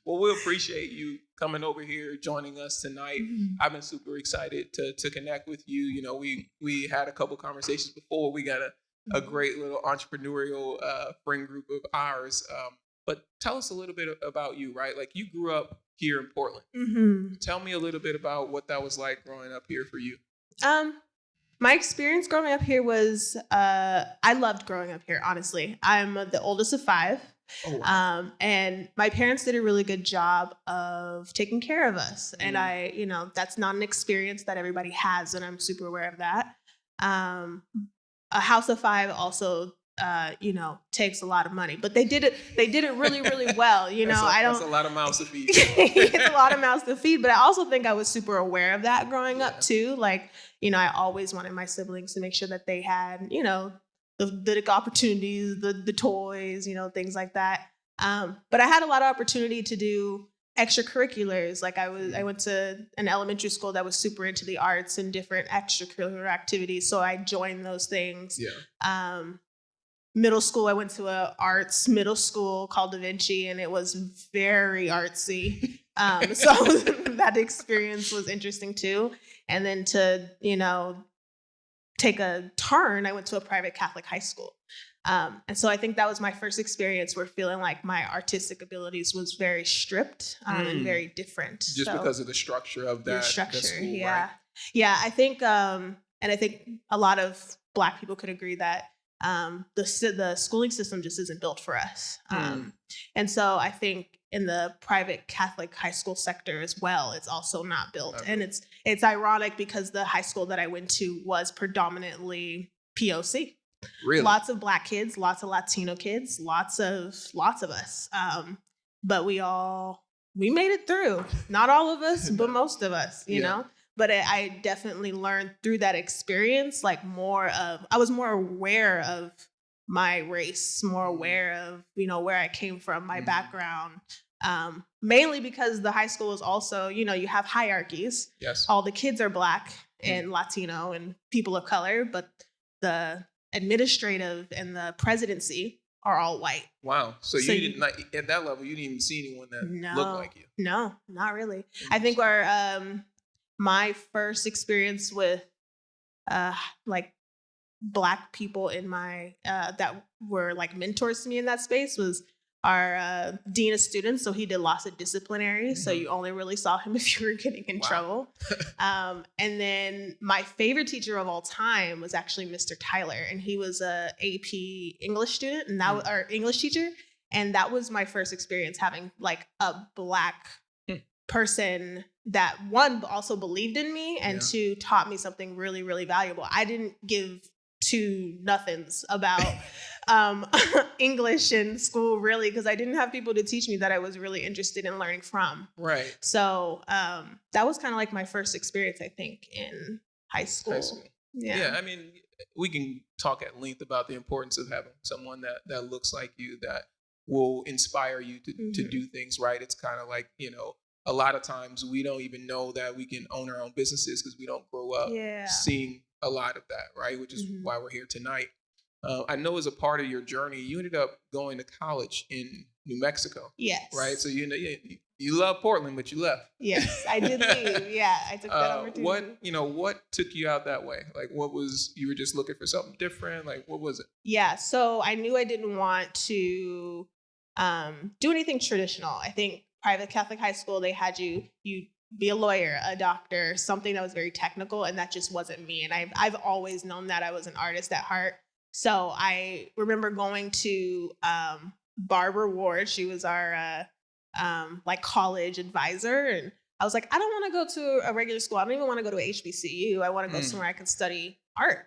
Well, we appreciate you coming over here, joining us tonight. Mm-hmm. I've been super excited to connect with you. You know, we had a couple conversations before. We got a great little entrepreneurial friend group of ours. But tell us a little bit about you, right? Like, you grew up here in Portland. Mm-hmm. Tell me a little bit about what that was like growing up here for you. My experience growing up here was, I loved growing up here, honestly. I'm the oldest of 5. Oh, wow. And my parents did a really good job of taking care of us. And that's not an experience that everybody has, and I'm super aware of that. A house of 5 also, takes a lot of money, but they did it really, really well. That's a lot of mouths to feed. It's a lot of mouths to feed, but I also think I was super aware of that growing up too. Like, I always wanted my siblings to make sure that they had, the opportunities, the toys, things like that. But I had a lot of opportunity to do extracurriculars. Like, I went to an elementary school that was super into the arts and different extracurricular activities. So I joined those things. Yeah. Middle school, I went to a arts middle school called Da Vinci, and it was very artsy. So that experience was interesting too. And then to, take a turn, I went to a private Catholic high school. And so I think that was my first experience where feeling like my artistic abilities was very stripped and very different. Just because of the structure of that school, yeah. right? Yeah, I think, and I think a lot of Black people could agree that the schooling system just isn't built for us. And so I think in the private Catholic high school sector as well, it's also not built. Okay. And it's ironic because the high school that I went to was predominantly POC. Really? Lots of Black kids, lots of Latino kids, lots of us. But we made it through. Not all of us, but most of us, you know? But I definitely learned through that experience, like I was more aware of my race, more aware of, where I came from, my background, mainly because the high school is also, you have hierarchies. Yes. All the kids are Black and Latino and people of color, but the administrative and the presidency are all white. Wow. So you didn't, at that level, you didn't even see anyone that looked like you. No, not really. I think my first experience with like Black people in my that were like mentors to me in that space was our dean of students. So he did lots of disciplinary. So you only really saw him if you were getting in trouble. And then my favorite teacher of all time was actually Mr. Tyler, and he was a AP English student, and that was our English teacher. And that was my first experience having like a Black person that, one, also believed in me, and two, taught me something really, really valuable. I didn't give two nothings about English in school, really, because I didn't have people to teach me that I was really interested in learning from. Right. So that was kind of like my first experience, I think, in high school. Yeah. I mean, we can talk at length about the importance of having someone that looks like you, that will inspire you to do things right. It's kind of like, a lot of times we don't even know that we can own our own businesses because we don't grow up seeing a lot of that, right? Which is why we're here tonight. I know as a part of your journey, you ended up going to college in New Mexico. Yes. Right? So you love Portland, but you left. Yes, I did leave. Yeah, I took that opportunity. What took you out that way? Like, you were just looking for something different? Like, what was it? Yeah, so I knew I didn't want to do anything traditional. I think private Catholic high school, they had you be a lawyer, a doctor, something that was very technical, and that just wasn't me. And I've always known that I was an artist at heart. So I remember going to Barbara Ward. She was our like college advisor, and I was like, I don't want to go to a regular school. I don't even want to go to HBCU. I want to go somewhere I can study art.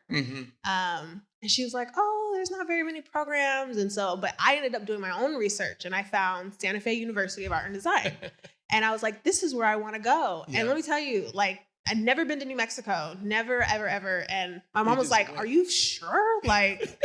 And she was like, oh, there's not very many programs. And so, but I ended up doing my own research, and I found Santa Fe University of Art and Design. And I was like, this is where I want to go. Yeah. And let me tell you, like, I'd never been to New Mexico, never, ever, ever. And my mom was like, are you sure? Like,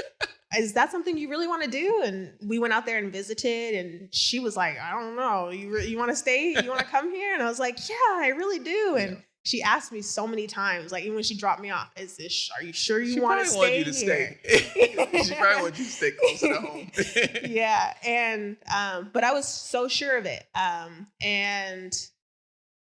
is that something you really want to do? And we went out there and visited, and she was like, I don't know. You want to stay? You want to come here? And I was like, yeah, I really do. And she asked me so many times, like even when she dropped me off, are you sure you want to stay? She probably wanted you to stay closer to home. Yeah. And, but I was so sure of it. And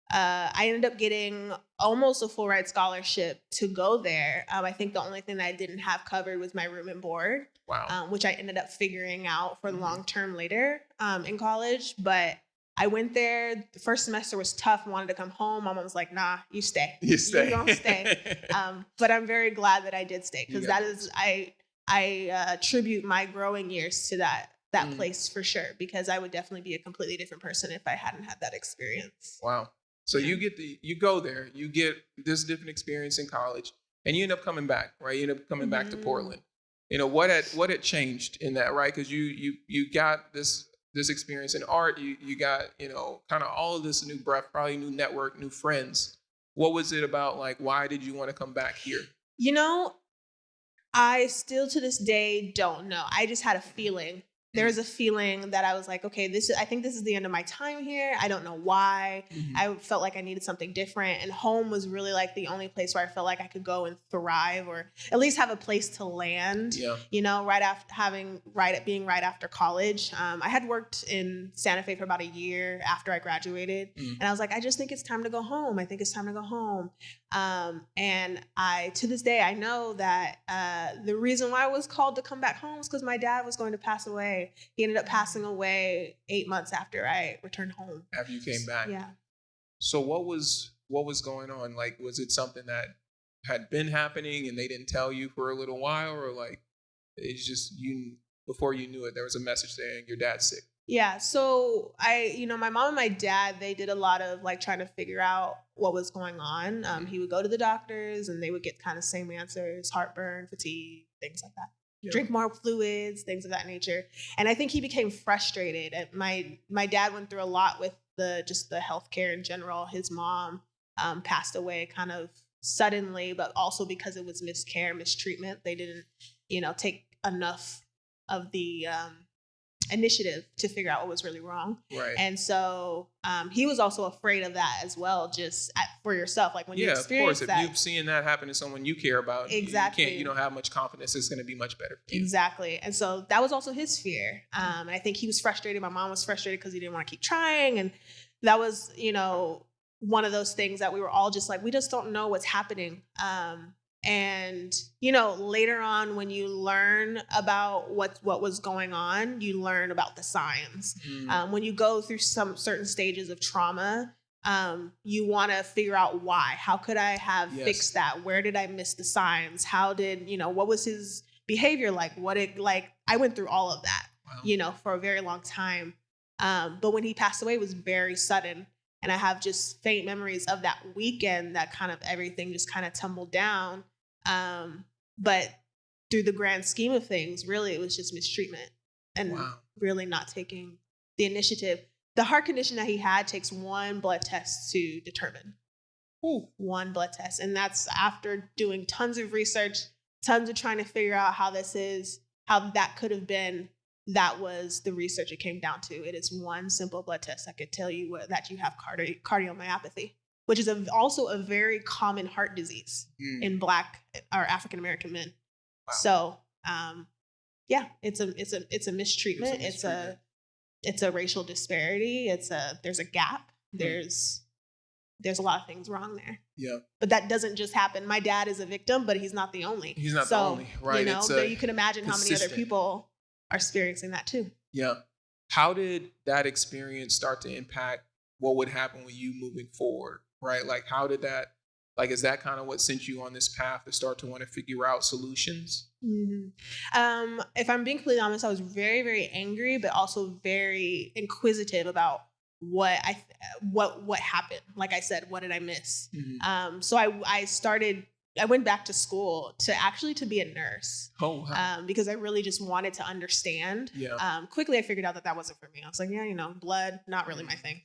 I ended up getting almost a full ride scholarship to go there. I think the only thing that I didn't have covered was my room and board. Wow. Which I ended up figuring out for the long term later in college. But I went there. The first semester was tough. I wanted to come home. My mom was like, nah, you stay. You stay. You're going to stay. But I'm very glad that I did stay, because I attribute my growing years to that place for sure, because I would definitely be a completely different person if I hadn't had that experience. Wow. So you go there, you get this different experience in college, and you end up coming back, right? You end up coming back to Portland. You know, what had changed in that, right? Because you got this experience in art, you got, you know, kind of all of this new breath, probably new network, new friends. What was it about? Like, why did you want to come back here? You know, I still to this day don't know. I just had a feeling. There was a feeling that I was like, okay, I think this is the end of my time here. I don't know why. I felt like I needed something different. And home was really like the only place where I felt like I could go and thrive, or at least have a place to land, you know, being right after college. I had worked in Santa Fe for about a year after I graduated. And I was like, I just think it's time to go home. I think it's time to go home. And to this day, I know that the reason why I was called to come back home is because my dad was going to pass away. He ended up passing away 8 months after I returned home. After you came back? Yeah. So what was going on? Like, was it something that had been happening and they didn't tell you for a little while, or like it's just before you knew it, there was a message saying your dad's sick? Yeah. So my mom and my dad, they did a lot of like trying to figure out what was going on. He would go to the doctors and they would get kind of same answers: heartburn, fatigue, things like that. Drink more fluids, things of that nature. And I think he became frustrated. My dad went through a lot with the healthcare in general. His mom passed away kind of suddenly, but also because it was mistreatment. They didn't, take enough of the initiative to figure out what was really wrong. Right. And so he was also afraid of that as well, for yourself. Like when you experience that. If you've seen that happen to someone you care about, exactly. you don't have much confidence it's going to be much better for you. Exactly. And so that was also his fear. And I think he was frustrated. My mom was frustrated because he didn't want to keep trying. And that was, one of those things that we were all just like, we just don't know what's happening. And, later on when you learn about what was going on, you learn about the signs. When you go through some certain stages of trauma, you want to figure out why. How could I have fixed that? Where did I miss the signs? How did, what was his behavior like? I went through all of that, for a very long time. But when he passed away, it was very sudden. And I have just faint memories of that weekend that kind of everything just kind of tumbled down. But through the grand scheme of things, really, it was just mistreatment and really not taking the initiative. The heart condition that he had takes one blood test to determine. One blood test. And that's after doing tons of research, tons of trying to figure out how that could have been. That was the research it came down to. It is one simple blood test that could tell you that you have cardiomyopathy, which is also a very common heart disease in Black or African American men. Wow. So, it's a mistreatment. It's a racial disparity. There's a gap. There's a lot of things wrong there. Yeah. But that doesn't just happen. My dad is a victim, but he's not the only. He's not the only, right? You can imagine how many other people are experiencing that too. Yeah. How did that experience start to impact what would happen with you moving forward? Right? Like, how did that, is that kind of what sent you on this path to start to want to figure out solutions? Mm-hmm. If I'm being completely honest, I was very, very angry, but also very inquisitive about what happened. Like I said, what did I miss? Mm-hmm. So I went back to school to be a nurse. Oh, wow. Because I really just wanted to understand. Yeah. Quickly, I figured out that wasn't for me. I was like, blood, not really my thing.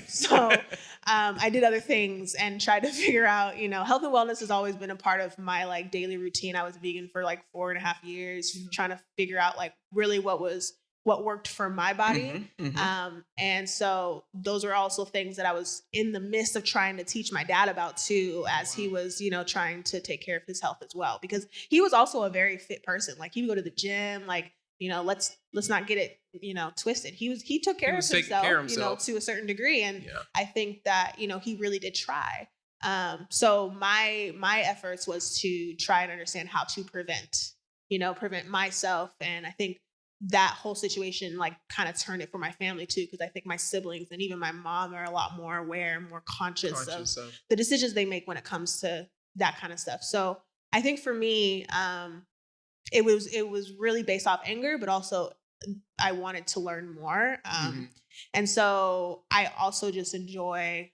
So I did other things and tried to figure out, health and wellness has always been a part of my daily routine. I was vegan for 4.5 years, trying to figure out really what was what worked for my body. Mm-hmm. And so those were also things that I was in the midst of trying to teach my dad about too, as he was, you know, trying to take care of his health as well, because he was also a very fit person. Like he would go to the gym, like, you know, let's not get it, you know, twisted. He took care of himself, you know, to a certain degree. And I think that, you know, he really did try. So my efforts was to try and understand how to prevent myself. And I think that whole situation like kind of turned it for my family too, because I think my siblings and even my mom are a lot more aware and more conscious of the decisions they make when it comes to that kind of stuff. So I think for me, it was really based off anger, but also I wanted to learn more. And so I also just enjoy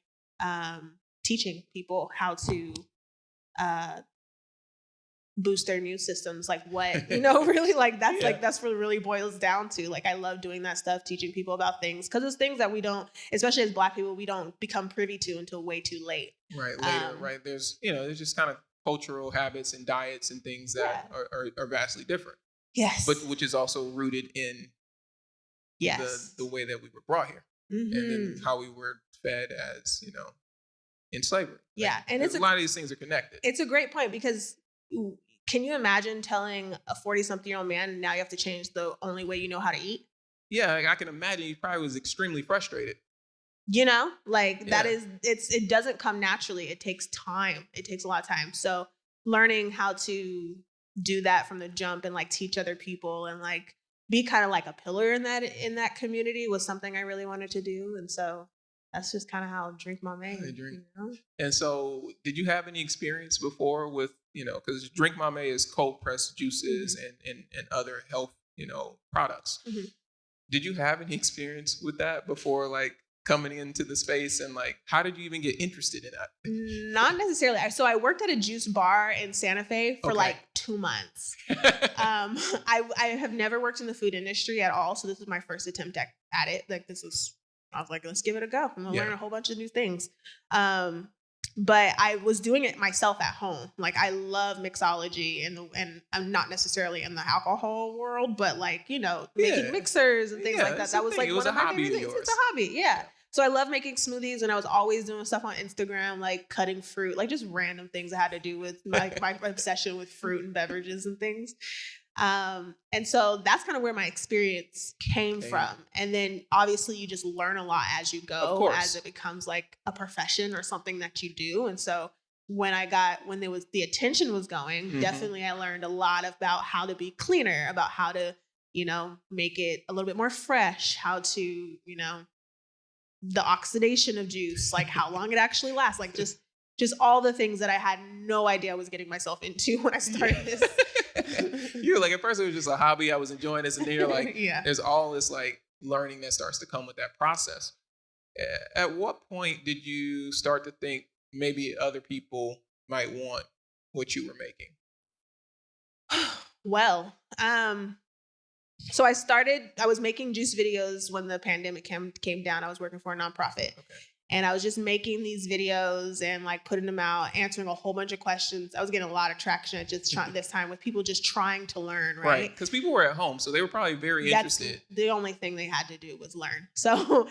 teaching people how to boost their immune systems, like what, you know, really like that's like that's what it really boils down to. Like I love doing that stuff, teaching people about things, because it's things that we don't, especially as Black people, we don't become privy to until way too late. Later, right? There's, you know, there's just kind of cultural habits and diets and things that are vastly different. Yes. But which is also rooted in the way that we were brought here, and then how we were fed as, you know, in slavery. Yeah. Like, and it's a lot of these things are connected. It's a great point, because can you imagine telling a 40-something-year-old man, now you have to change the only way you know how to eat? Yeah, like I can imagine he probably was extremely frustrated. You know, like that is, it doesn't come naturally. It takes time. It takes a lot of time. So learning how to do that from the jump and like teach other people and like be kind of like a pillar in that community was something I really wanted to do. And so that's just kind of how Drink Mamey. You know? And so did you have any experience before with, you know, because Drink Mamey is cold pressed juices and other health, you know, products. Did you have any experience with that before, like coming into the space, and like how did you even get interested in that? Not necessarily. So I worked at a juice bar in Santa Fe for like 2 months. I have never worked in the food industry at all, so this was my first attempt at it. Like I was like, let's give it a go. I'm gonna learn a whole bunch of new things. But I was doing it myself at home. Like I love mixology, and I'm not necessarily in the alcohol world, but like, you know, making mixers and things like that. That was like one of my favorite things. It's a hobby. Yeah. So I love making smoothies, and I was always doing stuff on Instagram, like cutting fruit, like just random things that had to do with like my obsession with fruit and beverages and things. And so that's kind of where my experience came from. And then obviously you just learn a lot as you go, as it becomes like a profession or something that you do. And so when the attention was going, definitely I learned a lot about how to be cleaner, about how to, you know, make it a little bit more fresh, how to, you know, the oxidation of juice, like how long it actually lasts, like just all the things that I had no idea I was getting myself into when I started this. You were like, at first it was just a hobby, I was enjoying this, and then you're like, there's all this like learning that starts to come with that process. At what point did you start to think maybe other people might want what you were making? Well, so I was making juice videos when the pandemic came down. I was working for a nonprofit. And I was just making these videos and like putting them out, answering a whole bunch of questions. I was getting a lot of traction at just this time with people just trying to learn, right? Because people were at home, so they were probably very interested. The only thing they had to do was learn. So,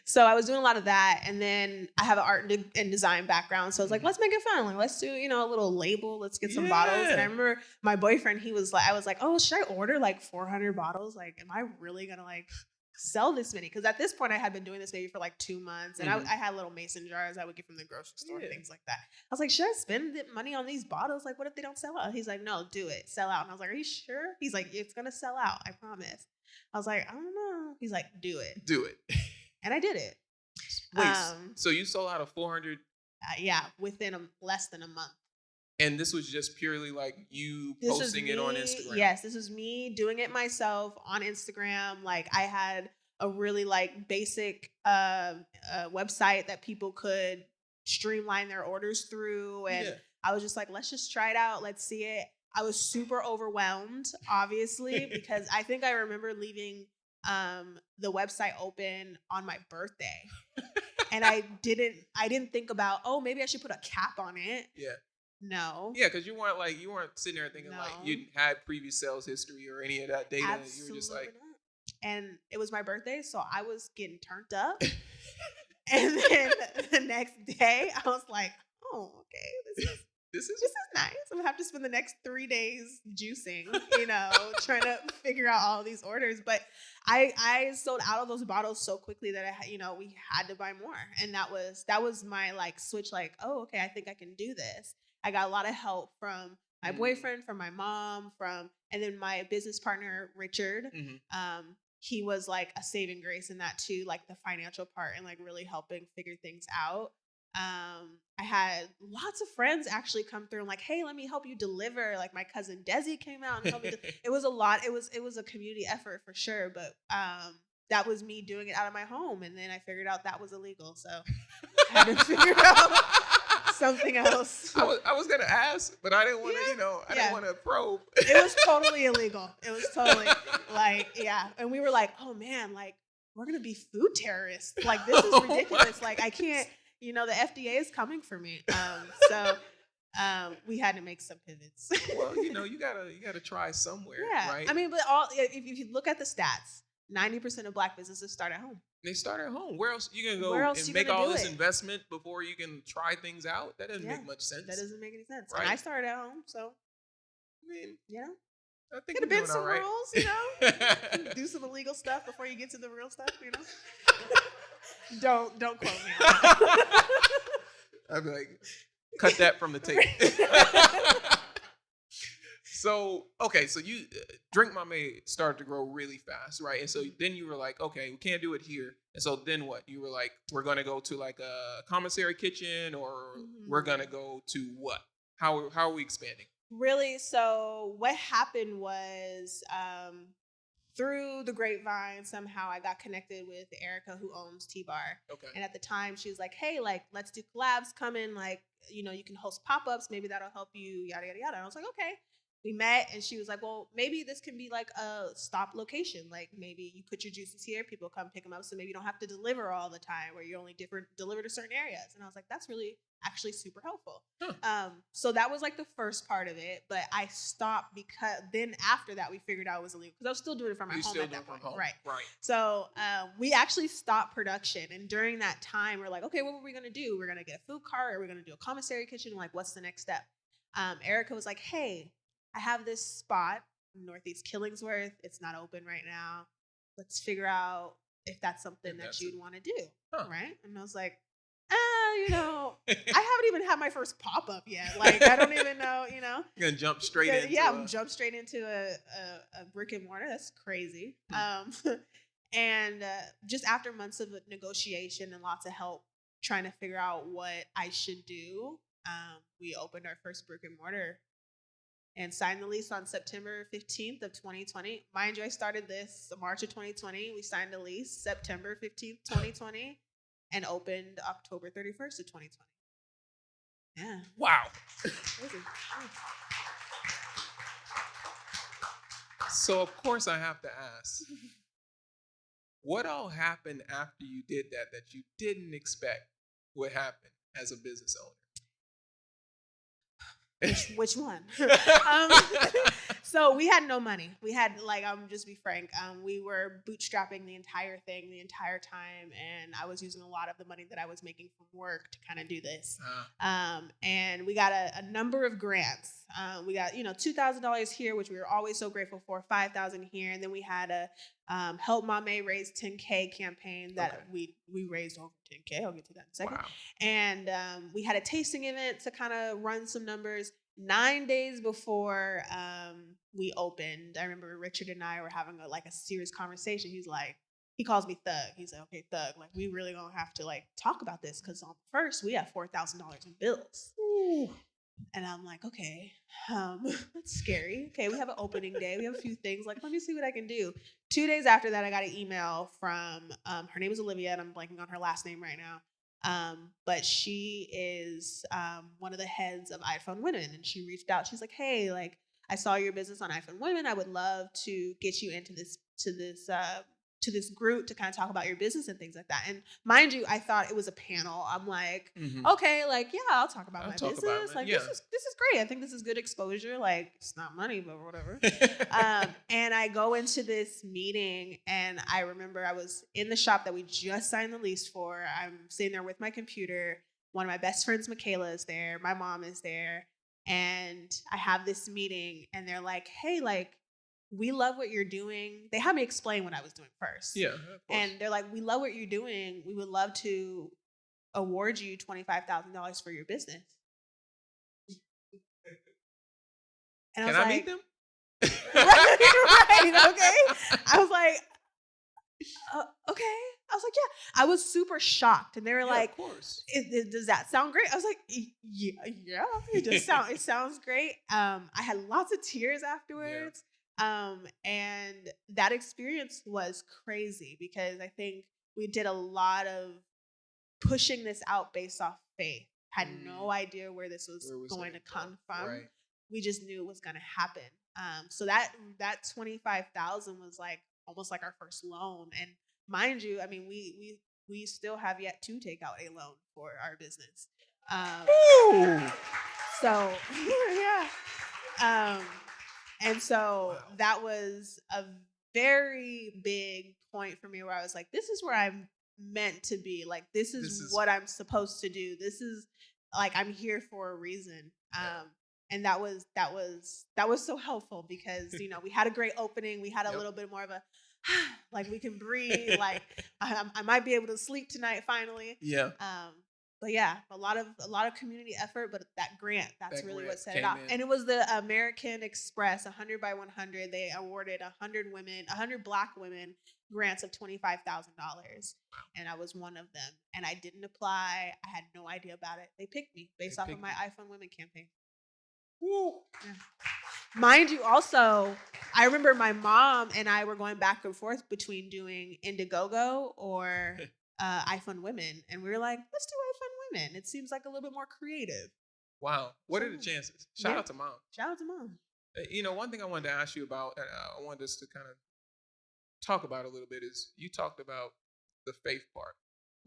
so I was doing a lot of that, and then I have an art and design background, so I was like, let's make it fun. Like, let's do, you know, a little label. Let's get some bottles. And I remember my boyfriend, I was like, oh, should I order like 400 bottles? Like, am I really gonna like sell this many? Because at this point I had been doing this maybe for like 2 months, and I had little mason jars I would get from the grocery store, things like that. I was like, should I spend the money on these bottles? Like, what if they don't sell out? He's like, no, do it, sell out. And I was like, are you sure? He's like, it's gonna sell out, I promise. I was like, I don't know. He's like, do it. And I did it. Wait, so you sold out of 400? Within less than a month. And this was just purely like you posting it on Instagram? Yes, this was me doing it myself on Instagram. Like I had a really like basic website that people could streamline their orders through. And I was just like, let's just try it out. Let's see it. I was super overwhelmed, obviously, because I think I remember leaving the website open on my birthday. And I didn't think about, oh, maybe I should put a cap on it. No. Yeah, because you weren't sitting there thinking like No. you had previous sales history or any of that data. Absolutely You were just like, not. And it was my birthday, so I was getting turned up. And then the next day, I was like, oh, okay, this is nice. I'm gonna have to spend the next 3 days juicing, trying to figure out all these orders. But I sold out of those bottles so quickly that we had to buy more, and that was my like switch. Like, oh, okay, I think I can do this. I got a lot of help from my boyfriend, from my mom, and then my business partner Richard. He was like a saving grace in that too, like the financial part and like really helping figure things out. I had lots of friends actually come through and like, hey, let me help you deliver. Like my cousin Desi came out and helped me. It was a lot. It was a community effort for sure. But that was me doing it out of my home. And then I figured out that was illegal. So I had to figure out something else. I was gonna ask, but I didn't want to, I didn't want to probe. It was totally illegal. It was totally and we were like, oh man, like we're gonna be food terrorists. Like this is ridiculous. Like I can't, the FDA is coming for me. So we had to make some pivots. Well, you gotta try somewhere. Yeah, right? I mean, but if you look at the stats, 90% of Black businesses start at home. They start at home. Where else you gonna go and make all this investment before you can try things out? That doesn't make much sense. That doesn't make any sense. Right. And I started at home, so I mean, I think could have been some rules, do some illegal stuff before you get to the real stuff, Don't quote me on that. I'd be like, cut that from the tape. So you Drink Mamey started to grow really fast, right? And so then you were like, okay, we can't do it here. And so then what? You were like, we're gonna go to like a commissary kitchen, or we're gonna go to what? How are we expanding? Really? So what happened was through the grapevine, somehow I got connected with Erica, who owns T-Bar. Okay. And at the time, she was like, hey, like, let's do collabs. Come in, like, you can host pop-ups. Maybe that'll help you, yada, yada, yada. And I was like, okay. We met, and she was like, well, maybe this can be like a stop location. Like maybe you put your juices here, people come pick them up. So maybe you don't have to deliver all the time, or you only deliver to certain areas. And I was like, that's really actually super helpful. So that was like the first part of it, but I stopped because then after that we figured out it was illegal because I was still doing it from my home at that point. Right. So we actually stopped production, and during that time we're like, okay, what were we gonna do? We're gonna get a food cart, or we're gonna do a commissary kitchen? Like, what's the next step? Erica was like, hey, I have this spot in Northeast Killingsworth. It's not open right now. Let's figure out if that's something that you'd want to do. Right. And I was like, I haven't even had my first pop-up yet. Like, I don't even know, You're gonna jump straight into jump straight into a brick and mortar. That's crazy. And just after months of negotiation and lots of help trying to figure out what I should do, we opened our first brick and mortar and signed the lease on September 15th of 2020. Mind you, I started this March of 2020. We signed the lease September 15th, 2020. And opened October 31st of 2020. Yeah. Wow. So of course I have to ask, what all happened after you did that you didn't expect would happen as a business owner? Which one? So we had no money. We had just be frank. We were bootstrapping the entire thing the entire time, and I was using a lot of the money that I was making from work to kind of do this. And we got a number of grants. We got $2,000 here, which we were always so grateful for. $5,000 here, and then we had a Help Mamey Raise 10K campaign that we raised over 10K. I'll get to that in a second. Wow. And we had a tasting event to kind of run some numbers. 9 days before we opened, I remember Richard and I were having a serious conversation. He calls me Thug. He's like, okay, Thug, like we really gonna have to talk about this because on first we have $4,000 in bills. Ooh. And I'm like, okay, that's scary. Okay, we have an opening day. We have a few things. Let me see what I can do. 2 days after that, I got an email from her name is Olivia, and I'm blanking on her last name right now. But she is one of the heads of iPhone Women, and she reached out. She's like, hey, I saw your business on iPhone Women. I would love to get you into this to this group to kind of talk about your business and things like that. And mind you, I thought it was a panel. I'm like, okay, like, yeah, I'll talk about my business. Like, this is great. I think this is good exposure. Like, it's not money, but whatever. And I go into this meeting, and I remember I was in the shop that we just signed the lease for. I'm sitting there with my computer. One of my best friends, Michaela, is there. My mom is there. And I have this meeting, and they're like, hey, like, we love what you're doing. They had me explain what I was doing first. Yeah. And they're like, we love what you're doing. We would love to award you $25,000 for your business. And Can I meet them? right, okay. I was like, okay. I was like, yeah. I was super shocked. And they were like, of course. Does that sound great? I was like, yeah, it sounds great. I had lots of tears afterwards. And that experience was crazy because I think we did a lot of pushing this out based off faith. Had no idea where this was going to come from. Right. We just knew it was going to happen. So that 25,000 was like almost like our first loan. And mind you, I mean, we still have yet to take out a loan for our business. So yeah. And so that was a very big point for me where I was like, this is where I'm meant to be. Like, this is what I'm supposed to do. This is like, I'm here for a reason. And that was so helpful because, you know, we had a great opening. We had a little bit more of a, like, we can breathe. Like, I might be able to sleep tonight finally. Yeah. But yeah, a lot of community effort, but that grant, that's really what set it out. And it was the American Express 100 by 100. They awarded 100 Black women grants of $25,000. And I was one of them. And I didn't apply. I had no idea about it. They picked me based off of my iPhone Women campaign. Woo. Yeah. Mind you, also, I remember my mom and I were going back and forth between doing Indiegogo or iPhone Women. And we were like, let's do iPhone Women. It seems like a little bit more creative. Wow. What are the chances? Shout out to mom. Shout out to mom. You know, one thing I wanted to ask you about, and I wanted us to kind of talk about a little bit, is you talked about the faith part.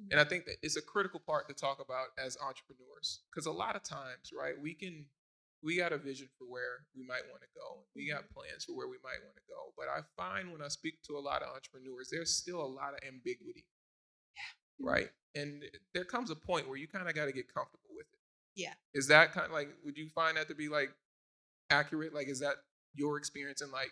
Mm-hmm. And I think that it's a critical part to talk about as entrepreneurs. Because a lot of times, right, we got a vision for where we might want to go. We got plans for where we might want to go. But I find when I speak to a lot of entrepreneurs, there's still a lot of ambiguity. Yeah. Right? And there comes a point where you kind of got to get comfortable with it. Yeah. Is that kind of like, would you find that to be like accurate? Like, is that your experience? And like,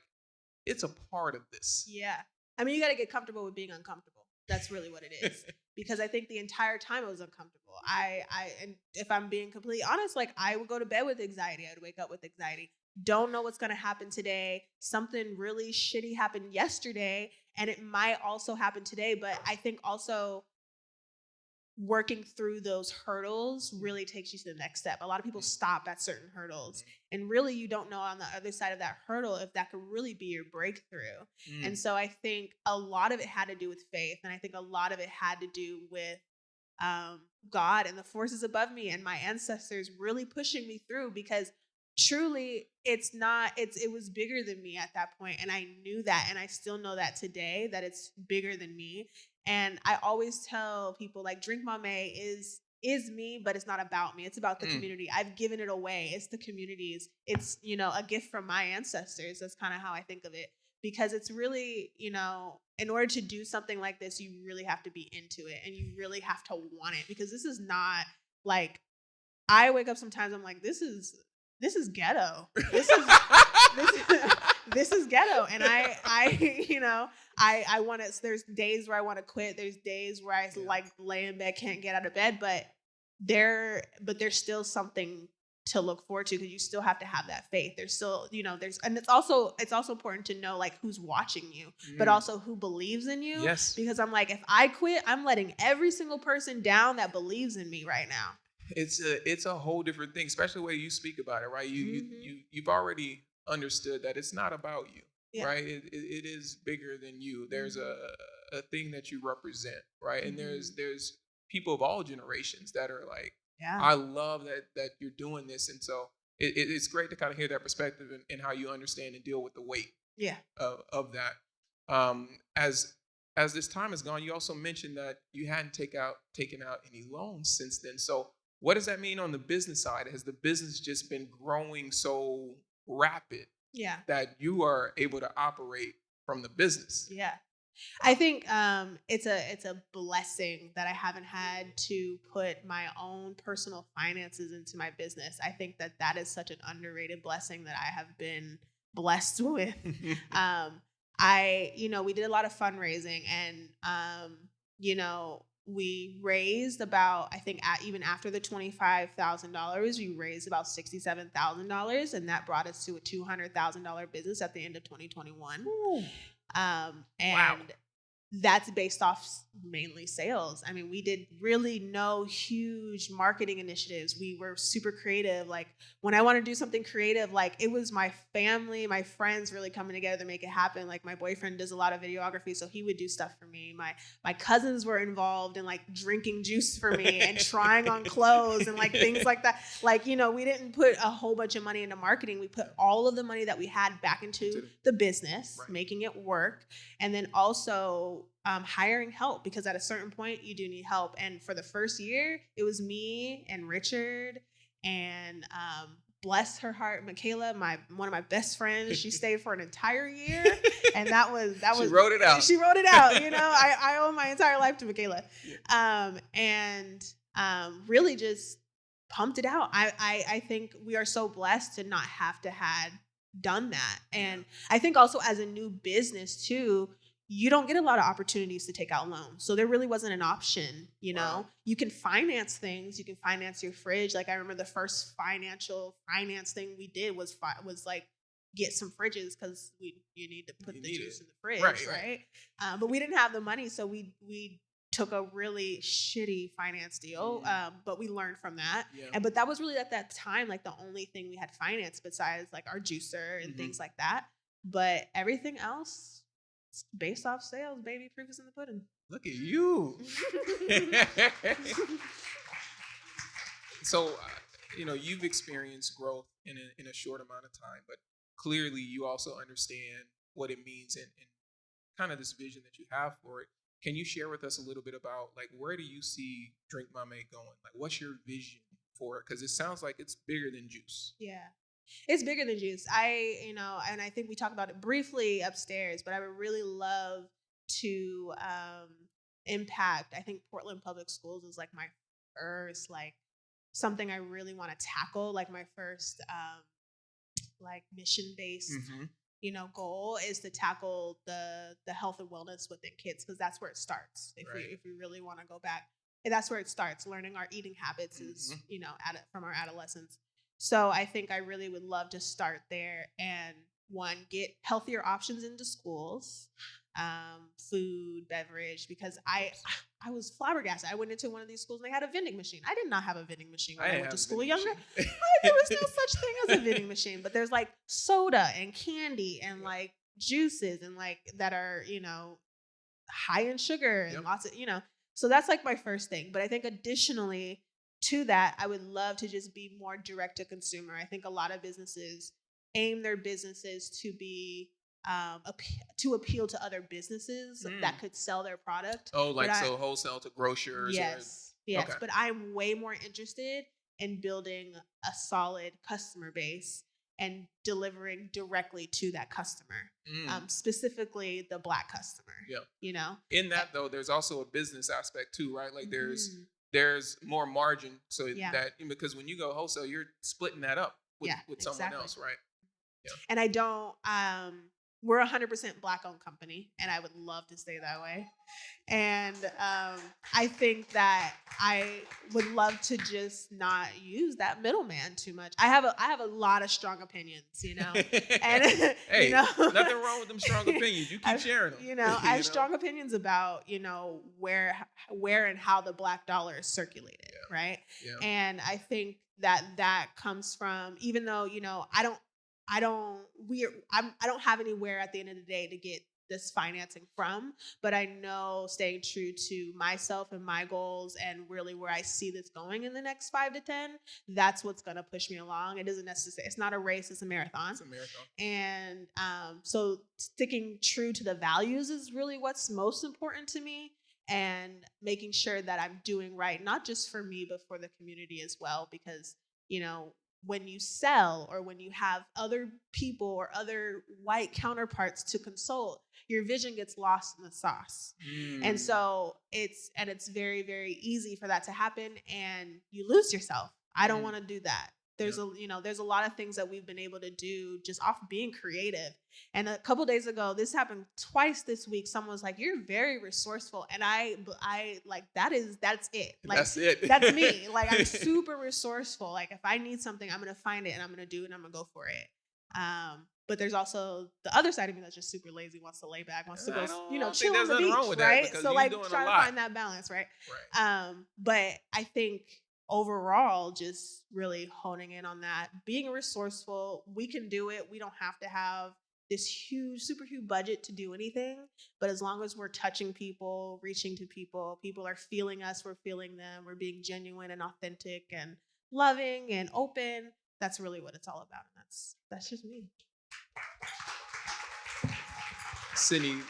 it's a part of this. Yeah. I mean, you got to get comfortable with being uncomfortable. That's really what it is. Because I think the entire time I was uncomfortable. And if I'm being completely honest, like, I would go to bed with anxiety. I'd wake up with anxiety. Don't know what's going to happen today. Something really shitty happened yesterday, and it might also happen today. But I think also working through those hurdles really takes you to the next step. A lot of people stop at certain hurdles, and really you don't know on the other side of that hurdle if that could really be your breakthrough. And so I think a lot of it had to do with faith, and I think a lot of it had to do with God and the forces above me and my ancestors really pushing me through, because truly it was bigger than me at that point, and I knew that, and I still know that today, that it's bigger than me. And I always tell people, like, Drink Mamey is me, but it's not about me. It's about the community. I've given it away. It's the communities. It's, you know, a gift from my ancestors. That's kind of how I think of it, because it's really, you know, in order to do something like this, you really have to be into it, and you really have to want it, because this is not like, I wake up sometimes, I'm like, this is ghetto. This is ghetto. And I you know, I want to, there's days where I want to quit. There's days where I like lay in bed, can't get out of bed, but there's still something to look forward to, because you still have to have that faith. There's still, you know, and it's also important to know, like, who's watching you, but also who believes in you. Yes. Because I'm like, if I quit, I'm letting every single person down that believes in me right now. It's a whole different thing, especially the way you speak about it, right? You've already understood that it's not about you, right? It is bigger than you. There's a thing that you represent, right? And there's people of all generations that are like, I love that you're doing this. And so it's great to kind of hear that perspective and how you understand and deal with the weight of that. As as this time has gone, you also mentioned that you hadn't taken out any loans since then. So what does that mean on the business side? Has the business just been growing so rapid that you are able to operate from the business? Yeah. I think it's a blessing that I haven't had to put my own personal finances into my business. I think that is such an underrated blessing that I have been blessed with. We did a lot of fundraising, and we raised about, I think even after the $25,000, we raised about $67,000, and that brought us to a $200,000 business at the end of 2021. Ooh. Wow. That's based off mainly sales. I mean, we did really no huge marketing initiatives. We were super creative. Like when I want to do something creative, like it was my family, my friends really coming together to make it happen. Like my boyfriend does a lot of videography, so he would do stuff for me. My cousins were involved in like drinking juice for me and trying on clothes and like things like that. Like, we didn't put a whole bunch of money into marketing. We put all of the money that we had back into the business, making it work. And then also hiring help, because at a certain point you do need help. And for the first year, it was me and Richard and bless her heart, Michaela, one of my best friends. She stayed for an entire year, and that was she wrote it out. She wrote it out. I owe my entire life to Michaela, really just pumped it out. I think we are so blessed to not have to had done that, and I think also as a new business too, you don't get a lot of opportunities to take out loans. So there really wasn't an option, Wow. You can finance things. You can finance your fridge. Like I remember the first finance thing we did was like get some fridges, because you need to put the juice in the fridge, right? But we didn't have the money. So we took a really shitty finance deal, but we learned from that. Yeah. But that was really at that time, like the only thing we had financed besides like our juicer and things like that. But everything else, based off sales, baby. Proof is in the pudding. Look at you. So, you've experienced growth in a short amount of time, but clearly you also understand what it means and kind of this vision that you have for it. Can you share with us a little bit about, like, where do you see Drink Mamey going? Like, what's your vision for it? Because it sounds like it's bigger than juice. Yeah. It's bigger than juice. And I think we talked about it briefly upstairs, but I would really love to impact. I think Portland Public Schools is like my first, like something I really want to tackle. Like my first, like mission-based, goal is to tackle the health and wellness within kids, because that's where it starts. If we really want to go back, and that's where it starts. Learning our eating habits is, from our adolescence. So I think I really would love to start there and get healthier options into schools, food, beverage, because I was flabbergasted. I went into one of these schools and they had a vending machine. I did not have a vending machine when I went to school younger. There was no such thing as a vending machine, but there's like soda and candy and like juices and like that are, high in sugar and lots of, so that's like my first thing. But I think additionally to that, I would love to just be more direct to consumer. I think a lot of businesses aim their businesses to be to appeal to other businesses that could sell their product. Oh, like so wholesale to grocers. Yes, yes. Okay. But I'm way more interested in building a solid customer base and delivering directly to that customer, specifically the Black customer. Yeah. In that though, there's also a business aspect too, right? Like there's more margin, so that because when you go wholesale, you're splitting that up with someone else, right? Yeah. And I don't. We're 100% Black-owned company, and I would love to stay that way. And I think that I would love to just not use that middleman too much. I have a lot of strong opinions, And hey, nothing wrong with them strong opinions. You keep sharing them. I have strong opinions about where and how the Black dollar is circulated, right? Yeah. And I think that comes from, even though I don't have anywhere at the end of the day to get this financing from, but I know staying true to myself and my goals and really where I see this going in the next 5 to 10, that's what's going to push me along. It isn't necessary. It's not a race. It's a marathon. It's a marathon. And so sticking true to the values is really what's most important to me, and making sure that I'm doing right, not just for me, but for the community as well. Because, you know, when you sell or when you have other people or other white counterparts to consult, your vision gets lost in the sauce. And so it's very, very easy for that to happen, and you lose yourself. I don't want to do that. There's there's a lot of things that we've been able to do just off being creative. And a couple days ago, this happened twice this week. Someone was like, "You're very resourceful," and I like that's it. Like that's it. That's me. Like I'm super resourceful. Like if I need something, I'm gonna find it and I'm gonna do it and I'm gonna go for it. But there's also the other side of me that's just super lazy, wants to lay back, wants to go, chill on the beach, right? So like trying to find that balance, right? But I think overall, just really honing in on that, being resourceful. We can do it. We don't have to have this super huge budget to do anything. But as long as we're touching people, reaching to people, people are feeling us, we're feeling them, we're being genuine and authentic and loving and open. That's really what it's all about. And that's just me. Cydnie,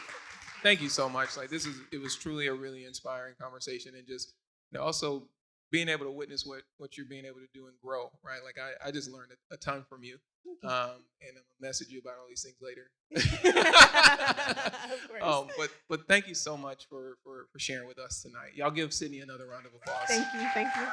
thank you so much. Like it was truly a really inspiring conversation, and just also being able to witness what you're being able to do and grow, right? Like I just learned a ton from you. And I'm gonna message you about all these things later. Of course. But thank you so much for sharing with us tonight. Y'all give Cydnie another round of applause. Thank you.